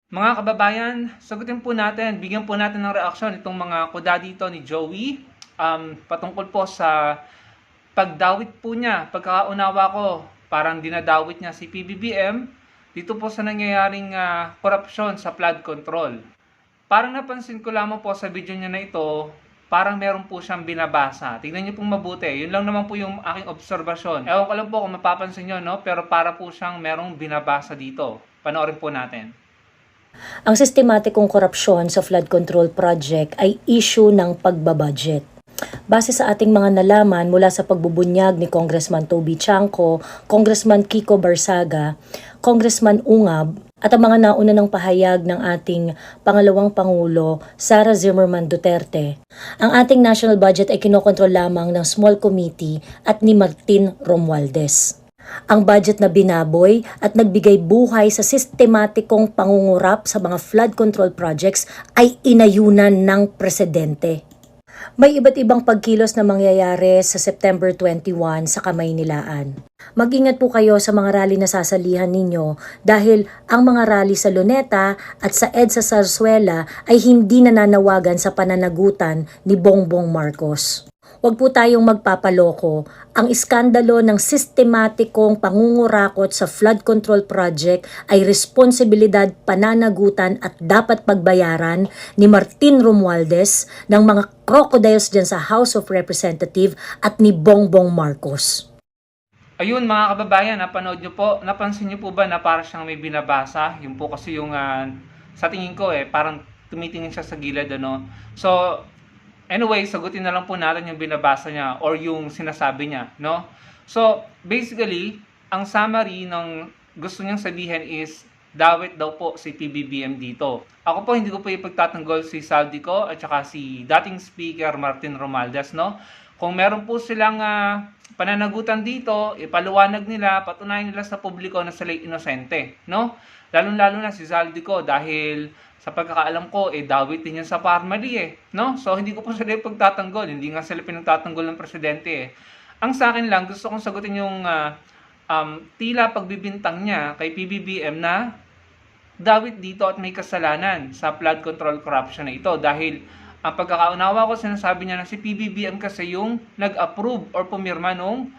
Mga kababayan, sagutin po natin, bigyan po natin ng reaksyon itong mga kuda dito ni Joey patungkol po sa pagdawit po niya. Pagkakaunawa ko, parang dinadawit niya si PBBM dito po sa nangyayaring korupsyon sa flood control. Parang napansin ko lamang po sa video niya na ito, parang meron po siyang binabasa. Tingnan niyo pong mabuti. Yun lang naman po yung aking obserbasyon. Ewan ko lang po kung mapapansin niyo, no? Pero para po siyang merong binabasa dito. Panoorin po natin. Ang sistematikong korupsyon sa flood control project ay issue ng pagbabudget. Base sa ating mga nalaman mula sa pagbubunyag ni Congressman Toby Chanco, Congressman Kiko Barsaga, Congressman Ungab, at ang mga nauna ng pahayag ng ating pangalawang Pangulo, Sara Zimmerman Duterte, ang ating national budget ay kinokontrol lamang ng small committee at ni Martin Romualdez. Ang budget na binaboy at nagbigay buhay sa sistematikong pangungurap sa mga flood control projects ay inayunan ng presidente. May iba't ibang pagkilos na mangyayari sa September 21 sa Kamaynilaan. Mag-ingat po kayo sa mga rally na sasalihan ninyo dahil ang mga rally sa Luneta at sa EDSA Zarzuela ay hindi nananawagan sa pananagutan ni Bongbong Marcos. Huwag po tayong magpapaloko. Ang iskandalo ng sistematikong pangungurakot sa flood control project ay responsibilidad, pananagutan at dapat pagbayaran ni Martin Romualdez ng mga crocodiles dyan sa House of Representatives at ni Bongbong Marcos. Ayun mga kababayan, napanood nyo po, napansin nyo po ba na parang siyang may binabasa? Yung po kasi yung, sa tingin ko parang tumitingin siya sa gilid, ano? So, anyway, sagutin na lang po natin yung binabasa niya or yung sinasabi niya, no? So, basically, ang summary ng gusto niyang sabihin is, dawit daw po si PBBM dito. Ako po, hindi ko po ipagtatanggol si Saldico at saka si dating Speaker Martin Romualdez, no? Kung meron po silang pananagutan dito, ipaliwanag nila, patunayan nila sa publiko na sila'y inosente, no? Lalo-lalo na si Saldico dahil sa pagkakaalam ko, dawit din yan sa Parmali no? So, hindi ko po sila ipagtatanggol. Hindi nga sila pinagtatanggol ng presidente Ang sa akin lang, gusto kong sagutin yung tila pagbibintang niya kay PBBM na dawit dito at may kasalanan sa flood control corruption na ito dahil ang pagkakaunawa ko, sinasabi niya na si PBBM kasi yung nag-approve or pumirma nung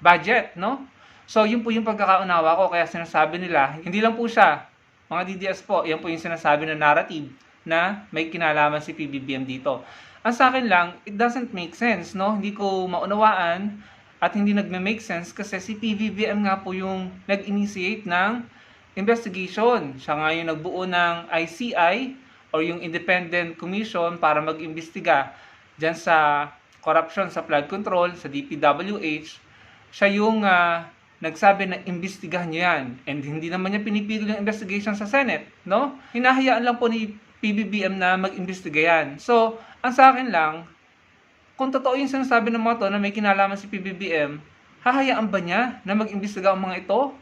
budget, no? So, yun po yung pagkakaunawa ko, kaya sinasabi nila, hindi lang po siya, mga DDS po, yan po yung sinasabi na narrative na may kinalaman si PBBM dito. Ang sa akin lang, it doesn't make sense, no? Hindi ko maunawaan at hindi nagme-make sense kasi si PBBM nga po yung nag-initiate ng investigation. Siya nga yung nagbuo ng ICI or yung Independent Commission para mag-imbestiga dyan sa corruption sa flood control, sa DPWH. Siya yung nagsabi na imbestigahan niyo yan. And hindi naman niya pinipigil yung investigation sa Senate, no? Hinahayaan lang po ni PBBM na mag-imbestiga yan. So, ang sa akin lang, kung totoo yung sinasabi ng mga to na may kinalaman si PBBM, hahayaan ba niya na mag-imbestiga ang mga ito?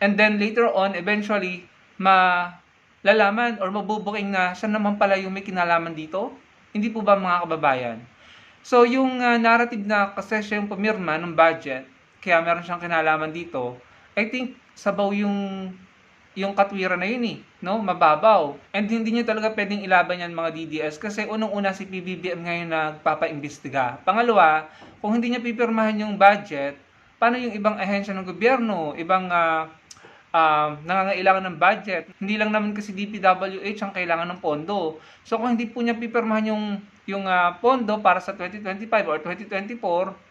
And then later on, eventually, malalaman or mabubuking na siya naman pala yung may kinalaman dito? Hindi po ba mga kababayan? So, yung narrative na kasi siya yung pumirma ng budget, kaya meron siyang kinalaman dito, I think sabaw yung katwiran na yun no? Mababaw. And hindi niyo talaga pwedeng ilaban yan mga DDS kasi unang-una si PBBM ngayon nagpapa-imbestiga. Pangalawa, kung hindi niya pipirmahan yung budget, paano yung ibang ahensya ng gobyerno, ibang nangangailangan ng budget? Hindi lang naman kasi DPWH ang kailangan ng pondo. So kung hindi po niya pipirmahan yung pondo para sa 2025 or 2024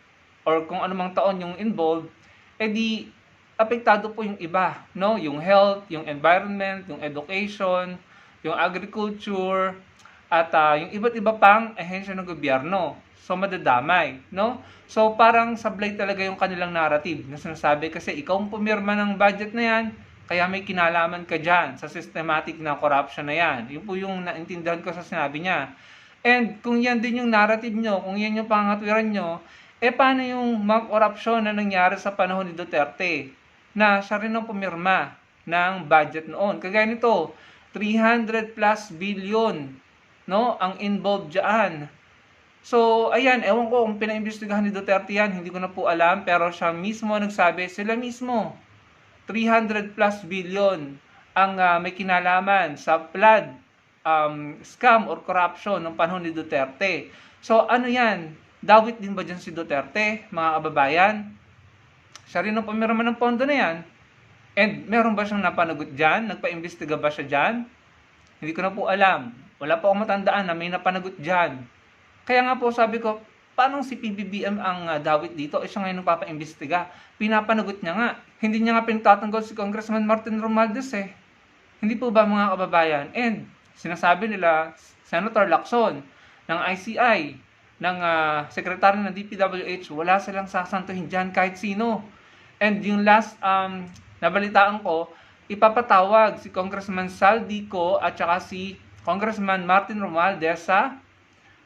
or kung anumang taon yung involved, edi apektado po yung iba, no? Yung health, yung environment, yung education, yung agriculture, at yung iba't iba pang ahensya ng gobyerno. So, madadamay, no? So, parang sablay talaga yung kanilang narrative na sinasabi kasi ikaw ang pumirma ng budget na yan, kaya may kinalaman ka dyan sa systematic na corruption na yan. Yun po yung naintindihan ko sa sinabi niya. And kung yan din yung narrative nyo, kung yan yung pangatwiran nyo, paano yung mga korupsyon na nangyari sa panahon ni Duterte? Na siya rin ang pumirma ng budget noon. Kagaya nito, 300 plus billion, no, ang involved dyan. So, ayan, ewan ko kung pinaimbestigahan ni Duterte yan, hindi ko na po alam, pero siya mismo nagsabi, sila mismo, 300 plus billion ang may kinalaman sa flood scam or corruption ng panahon ni Duterte. So ano yan? Dawit din ba dyan si Duterte, mga kababayan? Siya rin ang pumirma ng pondo na yan. And meron ba siyang napanagot dyan? Nagpa-imbestiga ba siya dyan? Hindi ko na po alam. Wala po akong matandaan na may napanagot dyan. Kaya nga po sabi ko, paano si PBBM ang dawit dito? Siya ngayon nagpapa-imbestiga. Pinapanagot niya nga. Hindi niya nga pinagtatanggol si Congressman Martin Romualdez eh. Hindi po ba mga kababayan? And sinasabi nila, Senator Lacson ng ICI, ng Secretary ng DPWH, wala silang sasantuhin dyan kahit sino. And yung last nabalitaan ko, ipapatawag si Congressman Saldico at saka si Congressman Martin Romualdez sa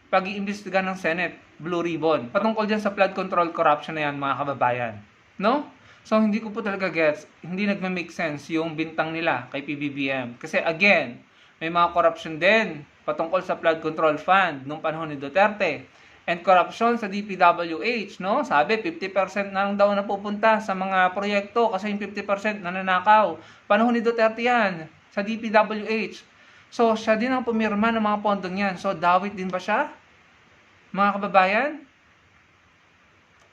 pag-iimbestiga ng Senate, Blue Ribbon. Patungkol dyan sa flood control corruption na yan, mga kababayan. No? So, hindi ko po talaga gets, hindi nagme-make sense yung bintang nila kay PBBM. Kasi again, may mga corruption din patungkol sa flood control fund nung panahon ni Duterte. And corruption sa DPWH, no? Sabi, 50% na lang daw napupunta sa mga proyekto kasi yung 50% nananakaw. Panahon ni Duterte yan sa DPWH. So, siya din ang pumirma ng mga pondong yan. So, dawit din ba siya? Mga kababayan?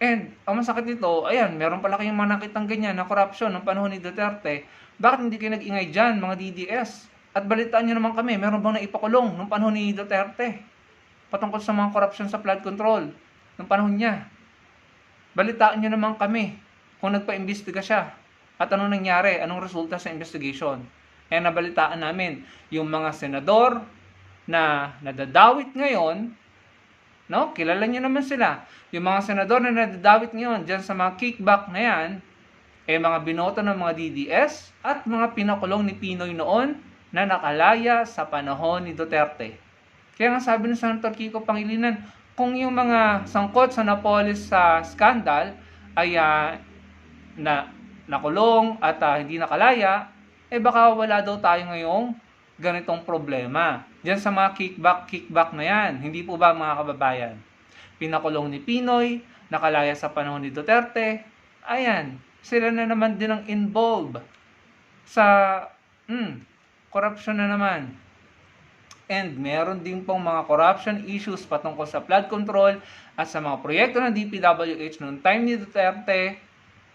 And, ang masakit nito, ayan, meron pala kayong mga nakitang ganyan na corruption ng panahon ni Duterte. Bakit hindi kayo nag-ingay dyan, mga DDS? At balitaan nyo naman kami, meron bang naipakulong nung panahon ni Duterte? Patungkol sa mga corruption sa flood control nung panahon niya. Balitaan nyo naman kami kung nagpa-imbestiga siya. At anong nangyari, anong resulta sa investigation. Kaya nabalitaan namin yung mga senador na nadadawit ngayon, no? Kilala nyo naman sila. Yung mga senador na nadadawit ngayon dyan sa mga kickback na yan, mga binoto ng mga DDS at mga pinakulong ni Pinoy noon na nakalaya sa panahon ni Duterte. Kaya nga sabi ng Senator Kiko Pangilinan, kung yung mga sangkot sa Napoles sa scandal ay nakulong at hindi nakalaya, baka wala daw tayo ngayong ganitong problema. Diyan sa mga kickback na yan. Hindi po ba mga kababayan? Pinakulong ni Pinoy, nakalaya sa panahon ni Duterte, ayan, sila na naman din ang involved sa corruption na naman. And meron din pong mga corruption issues patungkol sa flood control at sa mga proyekto ng DPWH noong time ni Duterte.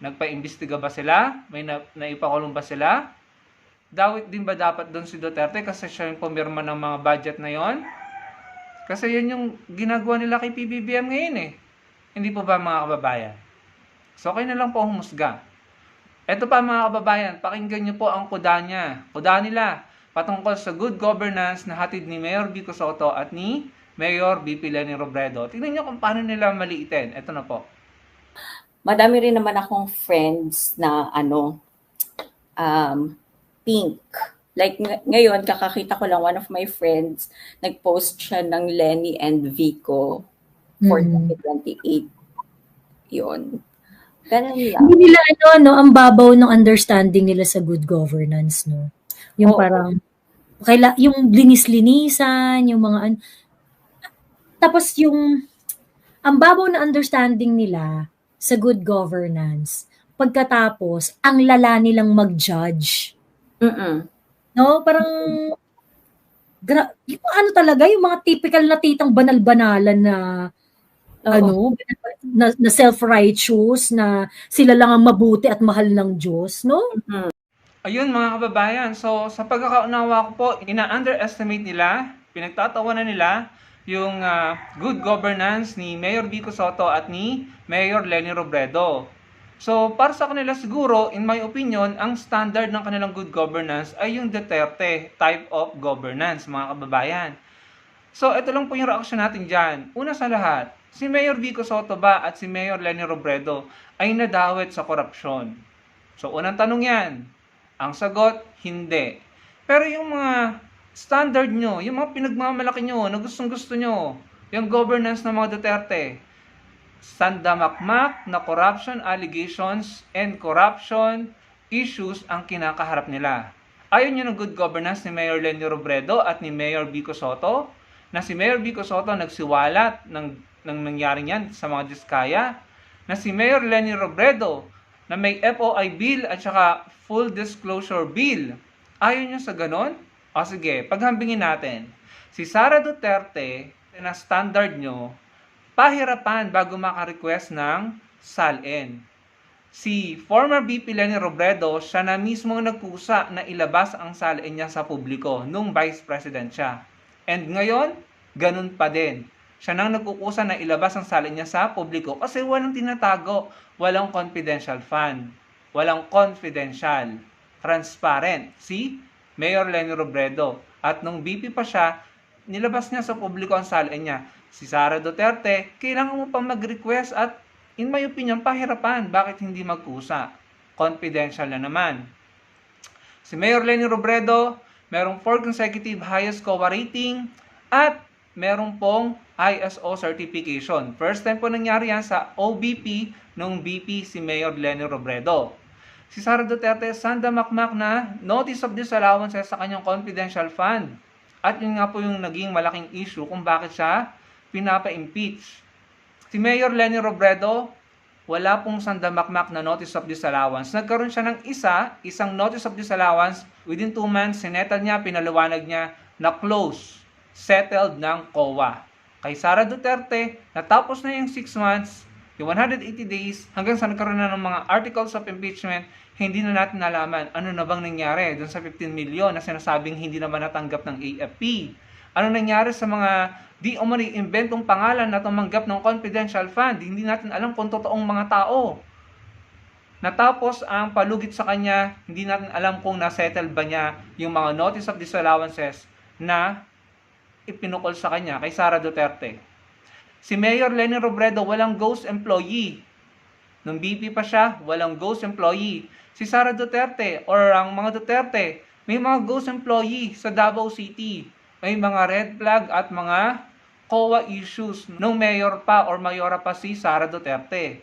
Nagpa-imbestiga ba sila? May naipakulong ba sila? Dawit din ba dapat doon si Duterte kasi siya yung pumirma ng mga budget na yon? Kasi yun yung ginagawa nila kay PBBM ngayon eh. Hindi po ba mga kababayan? So kayo na lang po humusga. Ito pa mga kababayan, pakinggan nyo po ang kuda niya. Kuda nila patungkol sa good governance na hatid ni Mayor Vico Soto at ni Mayor BP Leni Robredo. Tingnan nyo kung paano nila maliitin. Ito na po. Madami rin naman akong friends na pink. Like ngayon, kakakita ko lang one of my friends, nag-post siya ng Leni and Vico for 2028. Yun. Ganun lang. Hindi nila ang babaw ng understanding nila sa good governance, no? Yung parang, yung linis-linisan, yung mga, tapos ang babaw na understanding nila sa good governance, pagkatapos, ang lala nilang mag-judge. No? Parang, yung talaga, yung mga typical na titang banal-banalan na, na self-righteous, na sila lang ang mabuti at mahal ng Diyos, no? Ayun mga kababayan, so sa pagkakaunawa ko po, ina-underestimate nila, pinagtatawanan nila yung good governance ni Mayor Vico Soto at ni Mayor Leni Robredo. So para sa kanila siguro, in my opinion, ang standard ng kanilang good governance ay yung Duterte type of governance mga kababayan. So ito lang po yung reaction natin dyan. Una sa lahat, si Mayor Vico Soto ba at si Mayor Leni Robredo ay nadawit sa korupsyon? So unang tanong yan. Ang sagot, hindi. Pero yung mga standard nyo, yung mga pinagmamalaki nyo, na gustong-gusto nyo, yung governance ng mga Duterte, sandamakmak na corruption allegations and corruption issues ang kinakaharap nila. Ayaw nyo ng good governance ni Mayor Leni Robredo at ni Mayor Vico Soto, na si Mayor Vico Soto nagsiwalat ng nangyaring yan sa mga diskaya, na si Mayor Leni Robredo na may FOI bill at saka full disclosure bill Ayaw nyo sa ganon? O sige, paghambingin natin. Si Sara Duterte, na standard nyo, pahirapan bago maka-request ng SALN. Si former VP Leni Robredo, siya na mismo nagkusa na ilabas ang SALN niya sa publiko nung Vice President siya. And ngayon, ganun pa din. Siya nang nagkukusa na ilabas ang SALN niya sa publiko kasi walang tinatago, walang confidential fund, walang confidential, transparent. Si Mayor Leni Robredo. At nung VP pa siya, nilabas niya sa publiko ang SALN niya. Si Sara Duterte, kailangan mo pang mag-request at in my opinion, pahirapan. Bakit hindi magkusa? Confidential na naman. Si Mayor Leni Robredo, merong 4 consecutive highest COA rating at merong pong ISO certification. First time po nangyari yan sa OBP nung BP si Mayor Leni Robredo. Si Sara Duterte, sandamakmak na notice of disallowance sa kanyang confidential fund. At yun nga po yung naging malaking issue kung bakit siya pinapa-impeach. Si Mayor Leni Robredo, wala pong sandamakmak na notice of disallowance. Nagkaroon siya ng isang notice of disallowance. Within 2 months, sinettle niya, pinaliwanag niya na close, settled ng COA. Kay Sara Duterte, natapos na yung 6 months, yung 180 days, hanggang sa nagkaroon na ng mga articles of impeachment, hindi na natin nalaman ano na bang nangyari dun sa 15 million na sinasabing hindi naman natanggap ng AFP. Ano nangyari sa mga di umani inventong pangalan na tumanggap ng confidential fund? Hindi natin alam kung totoong mga tao. Natapos ang palugit sa kanya, hindi natin alam kung nasettle ba niya yung mga notice of disallowances na ipinukol sa kanya kay Sara Duterte. Si Mayor Leni Robredo, walang ghost employee. Nung BP pa siya, walang ghost employee. Si Sara Duterte or ang mga Duterte, may mga ghost employee sa Davao City. May mga red flag at mga COA issues nung mayor pa or mayora pa si Sara Duterte.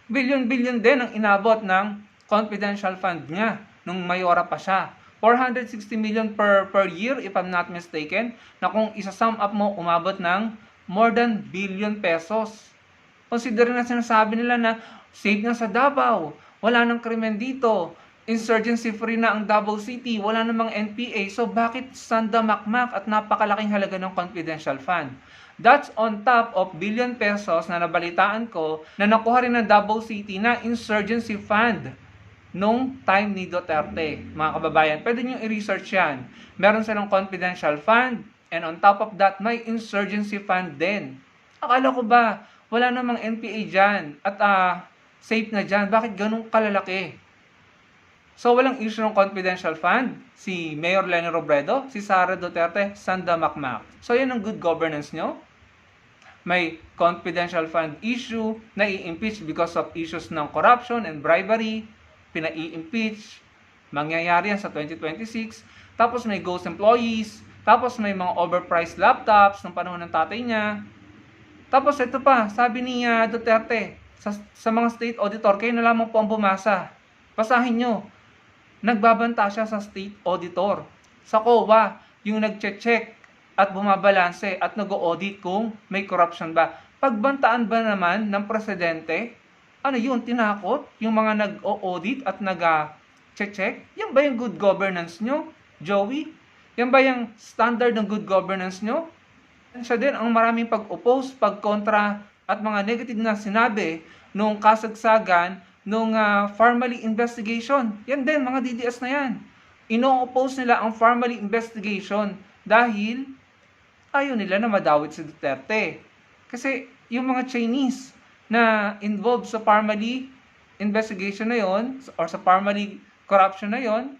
Billion-billion din ang inabot ng confidential fund niya nung mayora pa siya. 460 million per year if I'm not mistaken, na kung isa-sum up mo, umabot ng more than billion pesos. Considering na sinasabi nila na safe na sa Davao, wala nang krimen dito, insurgency free na ang Davao City, wala namang NPA, so bakit sandamakmak at napakalaking halaga ng confidential fund? That's on top of billion pesos na nabalitaan ko na nakuha rin ng Davao City na insurgency fund nung time ni Duterte. Mga kababayan, pwede nyo i-research yan. Meron silang confidential fund and on top of that, may insurgency fund din. Akala ko ba, wala namang NPA dyan at safe na dyan. Bakit ganun kalalaki? So, walang issue ng confidential fund. Si Mayor Leni Robredo, si Sara Duterte, sandamakmak. So, yan ang good governance nyo. May confidential fund issue na i-impeach because of issues ng corruption and bribery. Pina-i-impeach. Mangyayari yan sa 2026. Tapos may ghost employees. Tapos may mga overpriced laptops ng panahon ng tatay niya. Tapos ito pa, sabi ni Duterte, sa mga state auditor, kayo na lamang po ang bumasa. Basahin nyo. Nagbabanta siya sa state auditor. Sa COA, yung nagche-check at bumabalanse at nag-audit kung may corruption ba. Pagbantaan ba naman ng presidente, ano yun, tinakot? Yung mga nag-audit at nag-check? Yan ba yung good governance nyo, Joey? Yan ba yung standard ng good governance nyo? Siya din ang maraming pag-oppose, pag-kontra at mga negative na sinabi nung kasagsagan nung Farmally investigation. Yan din, mga DDS na yan. Ino-oppose nila ang Farmally investigation dahil ayaw nila na madawit si Duterte. Kasi yung mga Chinese na involved sa Farmally investigation na yon or sa Farmally corruption na yon,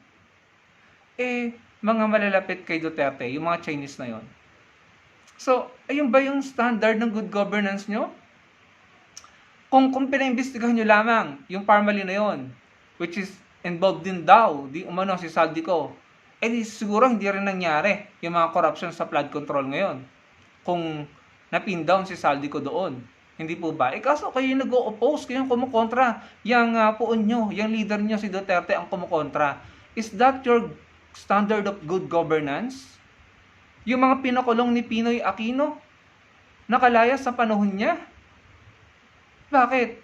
mga malalapit kay Duterte, yung mga Chinese na yon. So, ayun ba yung standard ng good governance nyo? Kung pinaimbestigahan nyo lamang yung Farmally na yon, which is involved din daw, di umano si Saldico, siguro hindi rin nangyari yung mga corruption sa flood control ngayon. Kung napin down si Saldico doon. Hindi po ba? Kaso kayo yung nag-o-oppose, kayo yung kumukontra. Yung puon nyo, yung leader nyo si Duterte ang kumukontra. Is that your standard of good governance? Yung mga pinakulong ni Pinoy Aquino, nakalaya sa panahon niya? Bakit?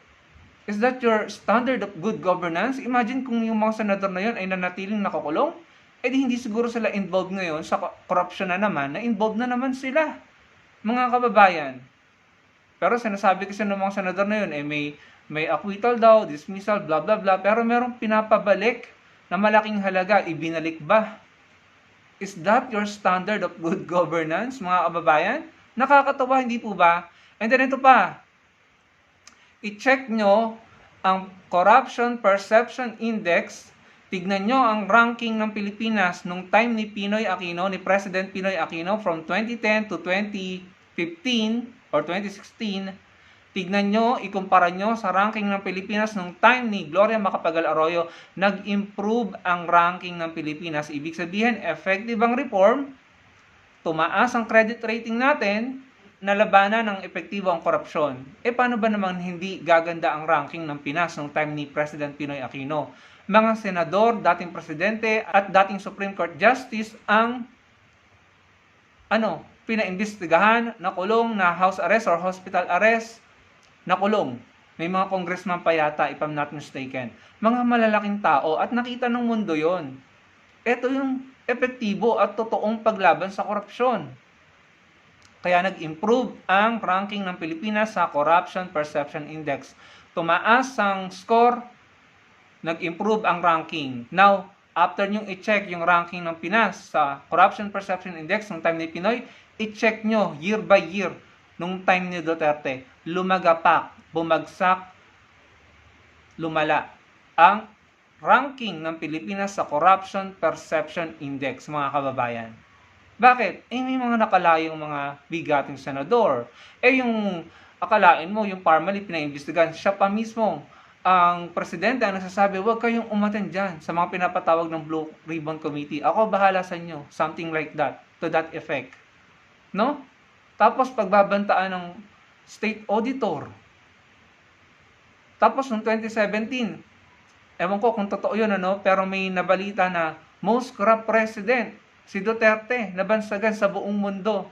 Is that your standard of good governance? Imagine kung yung mga senador na yun ay nanatiling nakakulong, eh di hindi siguro sila involved ngayon sa corruption na naman, na involved na naman sila, mga kababayan. Pero sinasabi kasi ng mga senador na yun, eh may acquittal daw, dismissal, blah blah blah, pero merong pinapabalik na malaking halaga, ibinalik ba? Is that your standard of good governance, mga kababayan? Nakakatawa, hindi po ba? And then ito pa, i-check nyo ang Corruption Perception Index. Tignan nyo ang ranking ng Pilipinas nung time ni Pinoy Aquino, ni President Pinoy Aquino from 2010 to 2015 or 2016. Tignan nyo, ikumpara nyo sa ranking ng Pilipinas nung time ni Gloria Macapagal Arroyo, nag-improve ang ranking ng Pilipinas. Ibig sabihin, effective ang reform, tumaas ang credit rating natin, nalabanan ng epektibo ang korupsyon. Eh paano ba naman hindi gaganda ang ranking ng Pinas nung time ni President Pinoy Aquino? Mga senador, dating presidente at dating Supreme Court Justice ang pinaimbestigahan, nakulong, na house arrest or hospital arrest, nakulong. May mga congressman pa yata, if I'm not mistaken. Mga malalaking tao at nakita ng mundo yon. Ito yung epektibo at totoong paglaban sa korupsyon. Kaya nag-improve ang ranking ng Pilipinas sa Corruption Perception Index. Tumaas ang score, nag-improve ang ranking. Now, after nyo i-check yung ranking ng Pinas sa Corruption Perception Index ng time ni Pinoy, i-check nyo year by year nung time ni Duterte. Lumagapak, bumagsak, lumala ang ranking ng Pilipinas sa Corruption Perception Index, mga kababayan. Bakit? Eh may mga nakalayong mga bigating senador. Eh yung akalain mo, yung formally pinaimbestigahan, siya pa mismo ang presidente ang nagsasabi, huwag kayong umattend dyan sa mga pinapatawag ng Blue Ribbon Committee. Ako bahala sa inyo. Something like that. To that effect. No? Tapos pagbabantaan ng state auditor. Tapos noong 2017, ewan ko kung totoo yun, pero may nabalita na most corrupt president, si Duterte, nabansagan sa buong mundo.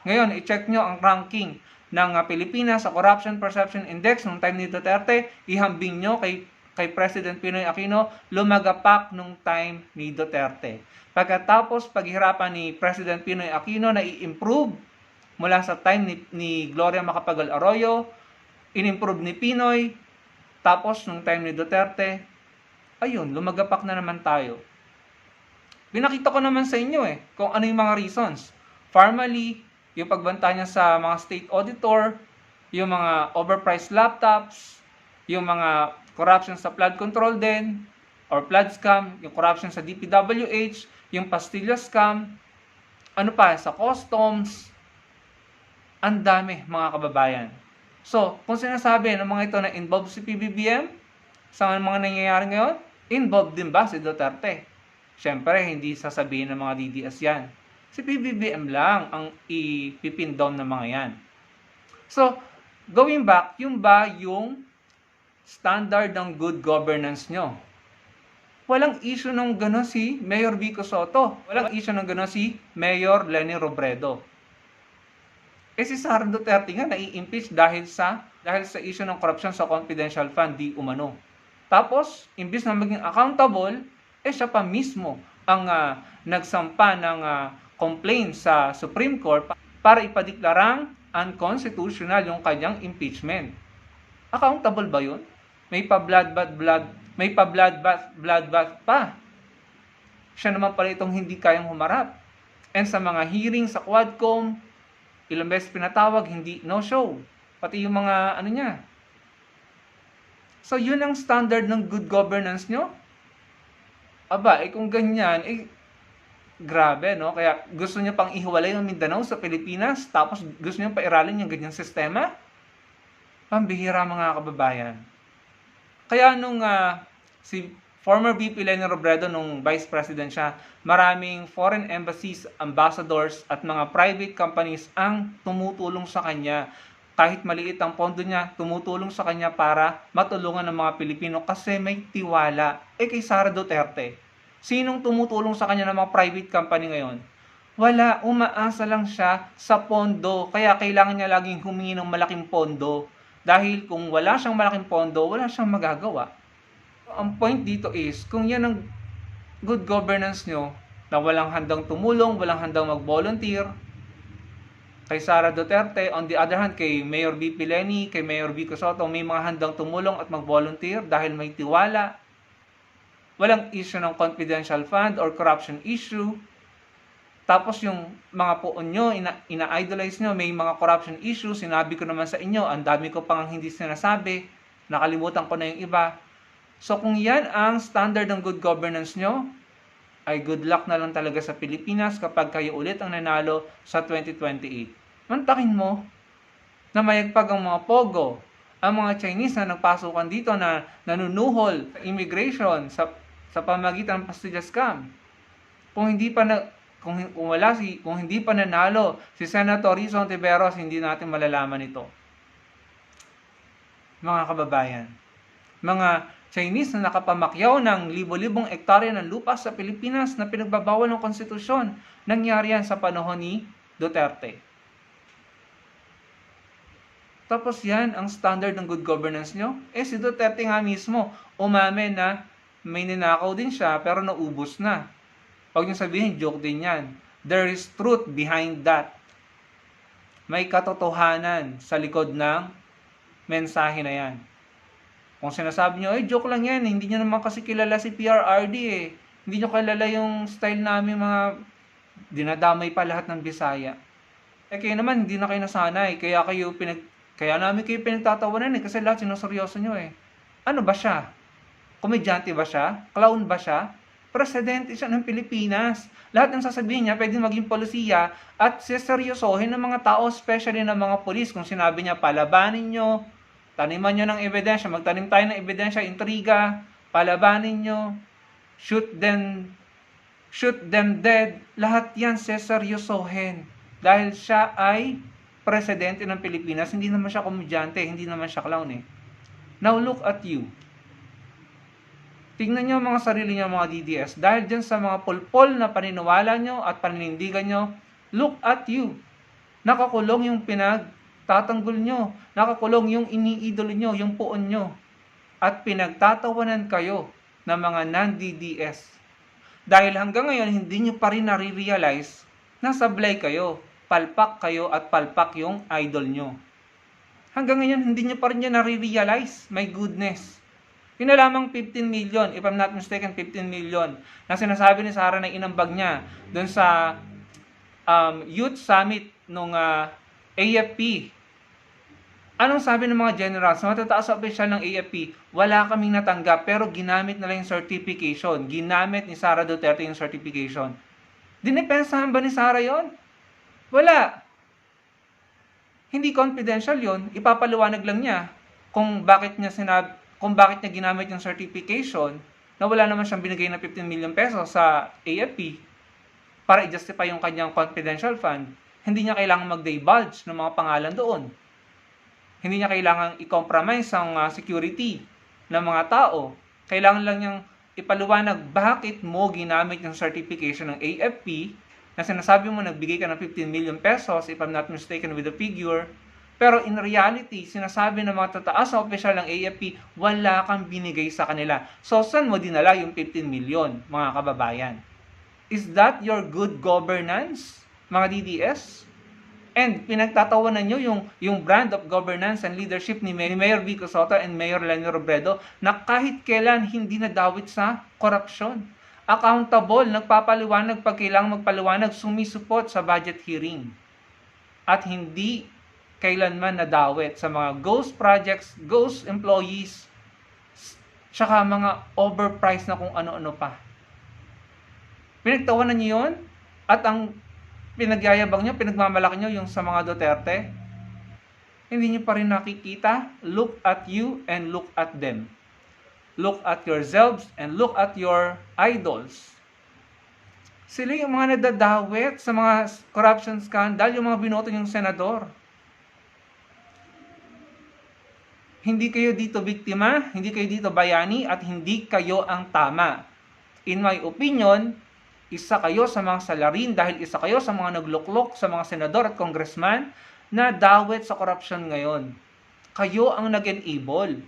Ngayon, i-check nyo ang ranking ng Pilipinas sa Corruption Perception Index nung time ni Duterte, ihambing nyo kay President Pinoy Aquino, lumagapak nung time ni Duterte. Pagkatapos, paghirapan ni President Pinoy Aquino na i-improve mula sa time ni Gloria Macapagal Arroyo, in-improve ni Pinoy, tapos nung time ni Duterte, ayun, lumagapak na naman tayo. Binakita ko naman sa inyo kung ano yung mga reasons. Formally, yung pagbanta niya sa mga state auditor, yung mga overpriced laptops, yung mga corruption sa flood control din, or flood scam, yung corruption sa DPWH, yung pastilla scam, ano pa, sa customs, ang dami mga kababayan. So, kung sinasabi ng mga ito na involved si PBBM, sa mga nangyayari ngayon, involved din ba si Duterte? Siyempre, hindi sasabihin ng mga DDS yan. Si PBBM lang ang ipipin down ng mga yan. So, going back, yung ba yung standard ng good governance nyo? Walang issue ng gano'n si Mayor Vico Soto. Walang issue ng gano'n si Mayor Leni Robredo. Si Sara Duterte nga nai-impeach dahil sa issue ng corruption sa confidential fund, di umano. Tapos, imbis na maging accountable, siya pa mismo ang nagsampa ng complaint sa Supreme Court para ipadeklarang unconstitutional yung kanyang impeachment. Accountable ba yun? May pa-bloodbath pa. Siya naman pala itong hindi kayang humarap. And sa mga hearing sa Quadcom, ilang beses pinatawag, hindi, no show. Pati yung mga niya. So yun ang standard ng good governance nyo? Aba, kung ganyan, grabe, no? Kaya gusto niyo pang ihiwalay ng Mindanao sa Pilipinas, tapos gusto niyo pa iralin yung ganyang sistema? Pambihira, mga kababayan. Kaya nung si former VP Leni Robredo, nung vice president siya, maraming foreign embassies, ambassadors, at mga private companies ang tumutulong sa kanya. Kahit maliit ang pondo niya, tumutulong sa kanya para matulungan ng mga Pilipino kasi may tiwala. Kay Sara Duterte, sinong tumutulong sa kanya ng mga private company ngayon? Wala, umaasa lang siya sa pondo. Kaya kailangan niya laging humingi ng malaking pondo. Dahil kung wala siyang malaking pondo, wala siyang magagawa. Ang point dito is, kung yan ang good governance nyo, na walang handang tumulong, walang handang mag-volunteer, kay Sara Duterte, on the other hand, kay Mayor VP Leni, kay Mayor Vico Soto, may mga handang tumulong at mag-volunteer dahil may tiwala. Walang issue ng confidential fund or corruption issue. Tapos yung mga poon nyo, ina-idolize nyo, may mga corruption issue, sinabi ko naman sa inyo, ang dami ko pang hindi sinasabi, nakalimutan ko na yung iba. So kung yan ang standard ng good governance nyo, ay good luck na lang talaga sa Pilipinas kapag kayo ulit ang nanalo sa 2028. Mantakin mo na mayagpag ang mga pogo, ang mga Chinese na nagpasukan dito na nanunuhol sa immigration sa pamagitan ng pastilla scam. Kung hindi pa kung hindi pa nanalo si Senator Rizon Tiveros, hindi natin malalaman ito. Mga kababayan, mga Chinese na nakapamakyaw ng libo-libong ektarya ng lupa sa Pilipinas na pinagbabawal ng konstitusyon, nangyari yan sa panahon ni Duterte. Tapos yan ang standard ng good governance nyo? Si Duterte nga mismo, umamin na may ninakaw din siya pero naubos na. Huwag nyo sabihin, joke din yan. There is truth behind that. May katotohanan sa likod ng mensahe na yan. Kung sinasabi nyo, joke lang yan, hindi nyo naman kasi kilala si PRRD eh. Hindi nyo kilala yung style namin mga dinadamay pa lahat ng Bisaya. Kayo naman, hindi na kayo nasanay. Kaya namin kayo pinagtatawanan eh, kasi lahat sinuseryoso nyo eh. Ano ba siya? Komedyante ba siya? Clown ba siya? Presidente siya ng Pilipinas. Lahat ng sasabihin niya, pwede maging polisiya at seseryosohin ng mga tao, especially ng mga polis. Kung sinabi niya, palabanin nyo, taniman nyo ng ebidensya, magtanim tayo ng ebidensya, intriga, palabanin nyo, shoot them dead, lahat yan seseryosohin. Dahil siya ay presidente ng Pilipinas, hindi naman siya komedyante, hindi naman siya clown eh. Now look at you. Tingnan nyo mga sarili nyo mga DDS, dahil dyan sa mga pulpol na paniniwala nyo at paninindigan nyo, look at you. Nakakulong yung pinagtatanggol nyo, nakakulong yung iniidolo nyo, yung puon nyo, at pinagtatawanan kayo ng mga non-DDS. Dahil hanggang ngayon, hindi nyo pa rin nare-realize na sablay kayo, palpak kayo at palpak yung idol nyo. Hanggang ngayon, hindi nyo pa rin yan nare-realize. My goodness. Yun na lamang 15 million, if I'm not mistaken, 15 million, na sinasabi ni Sara na inambag niya doon sa Youth Summit nung AFP. Anong sabi ng mga generals, matataas sa opisyal ng AFP, wala kaming natanggap pero ginamit nila yung certification. Ginamit ni Sara Duterte yung certification. Dinepensahan ba ni Sara yon? Wala. Hindi confidential yon. Ipapaliwanag lang niya kung bakit niya ginamit yung certification na wala naman siyang binigay na 15 million pesos sa AFP para i-justify yung kanyang confidential fund. Hindi niya kailangan mag-divulge ng mga pangalan doon. Hindi niya kailangan i-compromise ang security ng mga tao. Kailangan lang niyang ipaliwanag bakit mo ginamit yung certification ng AFP na sinasabi mo nagbigay ka ng 15 million pesos, if I'm not mistaken with the figure, pero in reality, sinasabi ng mga tataas na opisyal ng AFP, wala kang binigay sa kanila. So, saan mo dinala yung 15 million, mga kababayan? Is that your good governance, mga DDS? And pinagtatawanan nyo yung brand of governance and leadership ni Mayor Vico Soto and Mayor Leni Robredo na kahit kailan hindi nadawit sa korupsyon. Accountable, nagpapaliwanag pag kailangang magpaliwanag, sumisupot sa budget hearing. At hindi kailanman nadawit sa mga ghost projects, ghost employees, tsaka mga overpriced na kung ano-ano pa. Pinagtawanan nyo yun? At ang pinagyayabang nyo, pinagmamalaki nyo yung sa mga Duterte? Hindi nyo pa rin nakikita? Look at you and look at them. Look at yourselves and look at your idols. Sila yung mga nadadawit sa mga corruption scandal, yung mga binoto yung senador. Hindi kayo dito biktima, hindi kayo dito bayani, at hindi kayo ang tama. In my opinion, isa kayo sa mga salarin dahil isa kayo sa mga nagluklok sa mga senador at congressman na dawit sa korupsyon ngayon. Kayo ang nag-enable.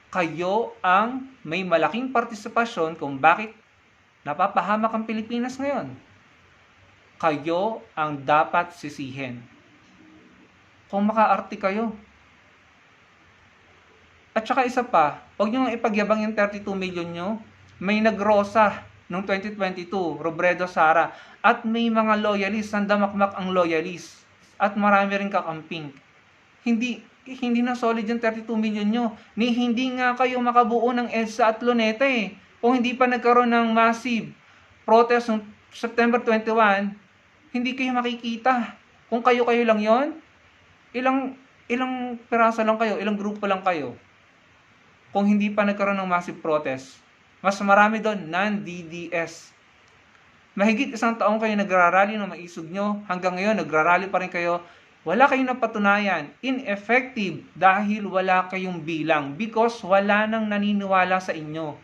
Kayo ang may malaking partisipasyon kung bakit napapahamak ang Pilipinas ngayon. Kayo ang dapat sisihin. Kung makaarte kayo. At saka isa pa, huwag nyo ipagyabang yung 32 million nyo. May nagrosa noong 2022, Robredo Sara. At may mga loyalists, sandamakmak ang loyalists. At marami rin kakamping. Hindi na solid yung 32 million nyo. Hindi nga kayo makabuo ng EDSA at Luneta eh. Kung hindi pa nagkaroon ng massive protest noong September 21, hindi kayo makikita. Kung kayo-kayo lang yon, ilang piraso lang kayo, ilang grupo lang kayo. Kung hindi pa nagkaroon ng massive protest, mas marami doon, non-DDS. Mahigit 1 taong kayo nagrarally ng maisog nyo, hanggang ngayon nagrarally pa rin kayo, wala kayong napatunayan, ineffective dahil wala kayong bilang because wala nang naniniwala sa inyo.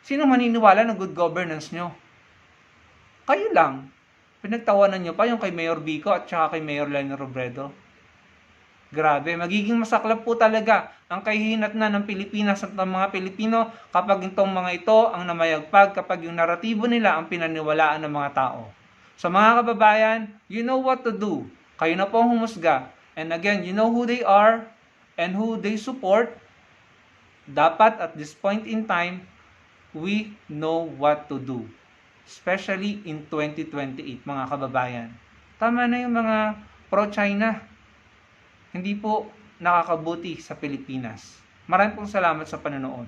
Sino maniniwala ng good governance nyo? Kayo lang. Pinagtawanan nyo pa yung kay Mayor Vico at saka kay Mayor Leni Robredo. Grabe, magiging masaklap po talaga ang kahihinatnan ng Pilipinas at ng mga Pilipino kapag itong mga ito ang namayagpag, kapag yung naratibo nila ang pinaniwalaan ng mga tao. So mga kababayan, you know what to do. Kayo na po ang humusga. And again, you know who they are and who they support. Dapat at this point in time, we know what to do. Especially in 2028, mga kababayan. Tama na yung mga pro-China. Hindi po nakakabuti sa Pilipinas. Maraming pong salamat sa panonood.